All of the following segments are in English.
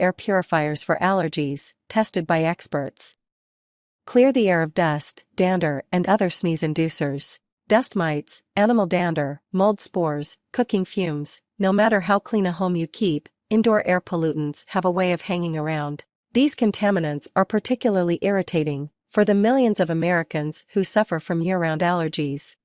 air purifiers for allergies, tested by experts. Clear the air of dust, dander, and other sneeze inducers. Dust mites, animal dander, mold spores, cooking fumes. No matter how clean a home you keep, indoor air pollutants have a way of hanging around. These contaminants are particularly irritating for the millions of Americans who suffer from year-round allergies.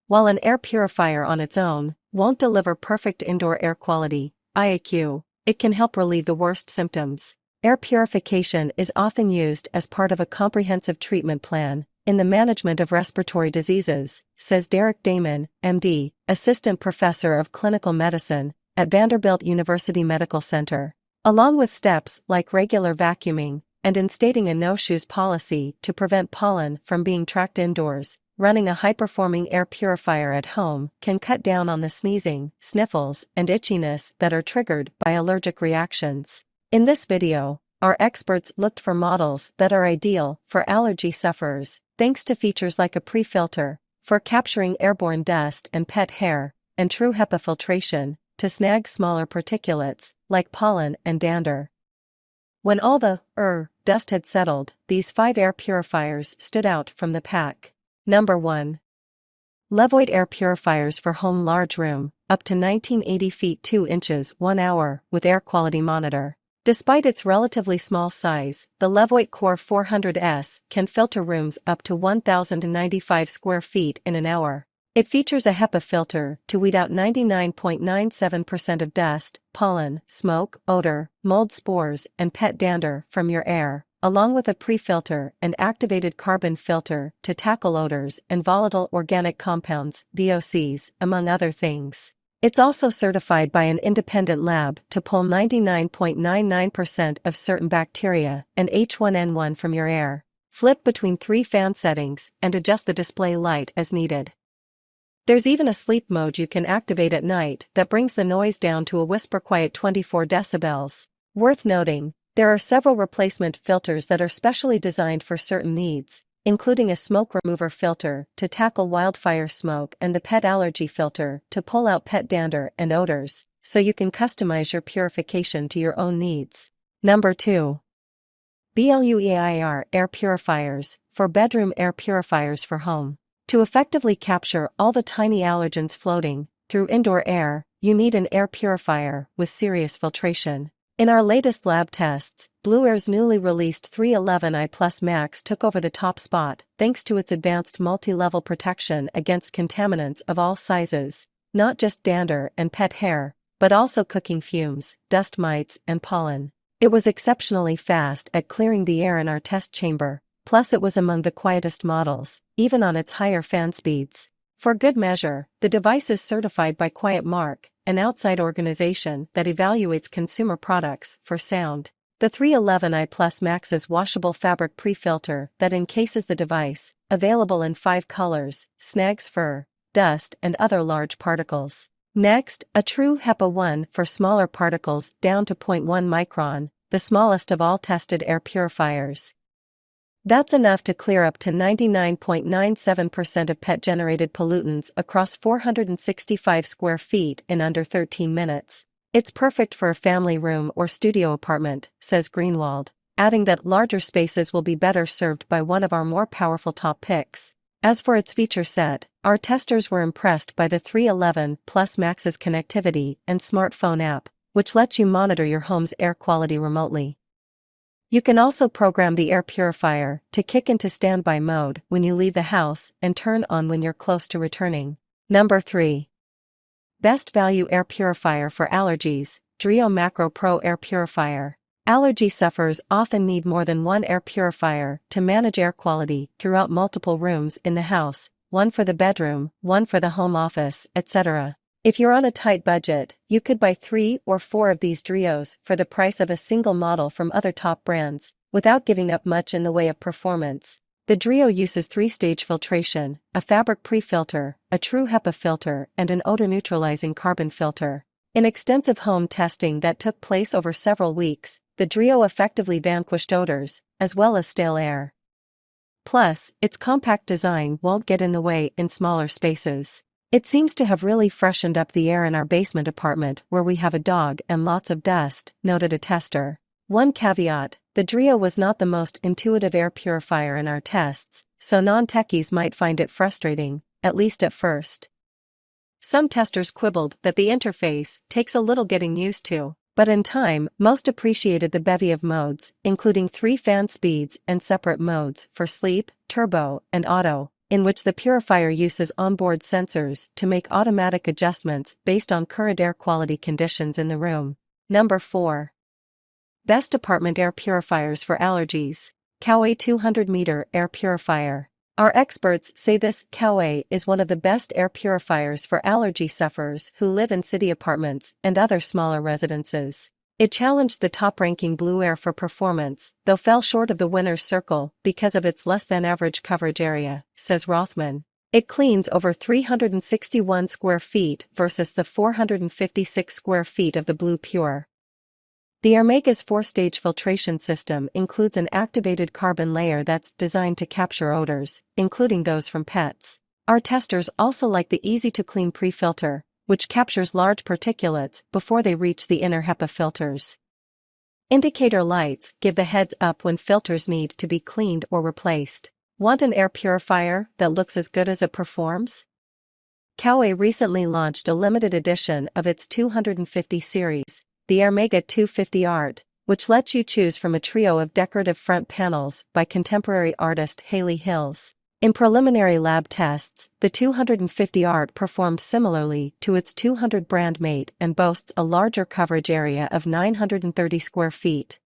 While an air purifier on its own won't deliver perfect indoor air quality, IAQ, it can help relieve the worst symptoms. Air purification is often used as part of a comprehensive treatment plan in the management of respiratory diseases, says Derek Damon, MD, Assistant Professor of Clinical Medicine at Vanderbilt University Medical Center. Along with steps like regular vacuuming and instating a no-shoes policy to prevent pollen from being tracked indoors, running a high-performing air purifier at home can cut down on the sneezing, sniffles, and itchiness that are triggered by allergic reactions. In this video, our experts looked for models that are ideal for allergy sufferers, thanks to features like a pre-filter for capturing airborne dust and pet hair, and true HEPA filtration to snag smaller particulates like pollen and dander. When all the dust had settled, these 5 air purifiers stood out from the pack. Number 1. Levoit air purifiers for home large room, up to 1980 feet 2 inches 1 hour with air quality monitor. Despite its relatively small size, the Levoit Core 400S can filter rooms up to 1,095 square feet in an hour. It features a HEPA filter to weed out 99.97% of dust, pollen, smoke, odor, mold spores, and pet dander from your air, along with a pre-filter and activated carbon filter to tackle odors and volatile organic compounds, VOCs, among other things. It's also certified by an independent lab to pull 99.99% of certain bacteria and H1N1 from your air. Flip between 3 fan settings and adjust the display light as needed. There's even a sleep mode you can activate at night that brings the noise down to a whisper-quiet 24 decibels. Worth noting, there are several replacement filters that are specially designed for certain needs, including a smoke remover filter to tackle wildfire smoke and the Pet Allergy Filter to pull out pet dander and odors, so you can customize your purification to your own needs. Number 2. BLUEIR air purifiers for bedroom air purifiers for home. To effectively capture all the tiny allergens floating through indoor air, you need an air purifier with serious filtration. In our latest lab tests, BlueAir's newly released 311i Plus Max took over the top spot thanks to its advanced multi-level protection against contaminants of all sizes, not just dander and pet hair, but also cooking fumes, dust mites, and pollen. It was exceptionally fast at clearing the air in our test chamber, plus it was among the quietest models, even on its higher fan speeds. For good measure, the device is certified by Quiet Mark, an outside organization that evaluates consumer products for sound. The 311i Plus Max's washable fabric pre-filter that encases the device, available in 5 colors, snags fur, dust, and other large particles. Next, a true HEPA 1 for smaller particles down to 0.1 micron, the smallest of all tested air purifiers. That's enough to clear up to 99.97% of pet-generated pollutants across 465 square feet in under 13 minutes. It's perfect for a family room or studio apartment, says Greenwald, adding that larger spaces will be better served by one of our more powerful top picks. As for its feature set, our testers were impressed by the 311 Plus Max's connectivity and smartphone app, which lets you monitor your home's air quality remotely. You can also program the air purifier to kick into standby mode when you leave the house and turn on when you're close to returning. Number 3. Best Value Air Purifier for Allergies, Drio Macro Pro Air Purifier. Allergy sufferers often need more than one air purifier to manage air quality throughout multiple rooms in the house, one for the bedroom, one for the home office, etc. If you're on a tight budget, you could buy 3 or 4 of these Drios for the price of a single model from other top brands, without giving up much in the way of performance. The Drio uses 3-stage filtration, a fabric pre-filter, a true HEPA filter, and an odor-neutralizing carbon filter. In extensive home testing that took place over several weeks, the Drio effectively vanquished odors, as well as stale air. Plus, its compact design won't get in the way in smaller spaces. It seems to have really freshened up the air in our basement apartment where we have a dog and lots of dust, noted a tester. One caveat, the Drio was not the most intuitive air purifier in our tests, so non-techies might find it frustrating, at least at first. Some testers quibbled that the interface takes a little getting used to, but in time, most appreciated the bevy of modes, including 3 fan speeds and separate modes for sleep, turbo, and auto, in which the purifier uses onboard sensors to make automatic adjustments based on current air quality conditions in the room. Number 4. Best apartment air purifiers for allergies. Coway 200-meter air purifier. Our experts say this Coway is one of the best air purifiers for allergy sufferers who live in city apartments and other smaller residences. It challenged the top-ranking Blue Air for performance, though fell short of the winner's circle because of its less-than-average coverage area, says Rothman. It cleans over 361 square feet versus the 456 square feet of the Blue Pure. The Airmega's 4-stage filtration system includes an activated carbon layer that's designed to capture odors, including those from pets. Our testers also like the easy-to-clean pre-filter, which captures large particulates before they reach the inner HEPA filters. Indicator lights give the heads up when filters need to be cleaned or replaced. Want an air purifier that looks as good as it performs? Coway recently launched a limited edition of its 250 series, the Airmega 250 Art, which lets you choose from a trio of decorative front panels by contemporary artist Haley Hills. In preliminary lab tests, the 250 Art performed similarly to its 200 brand mate and boasts a larger coverage area of 930 square feet.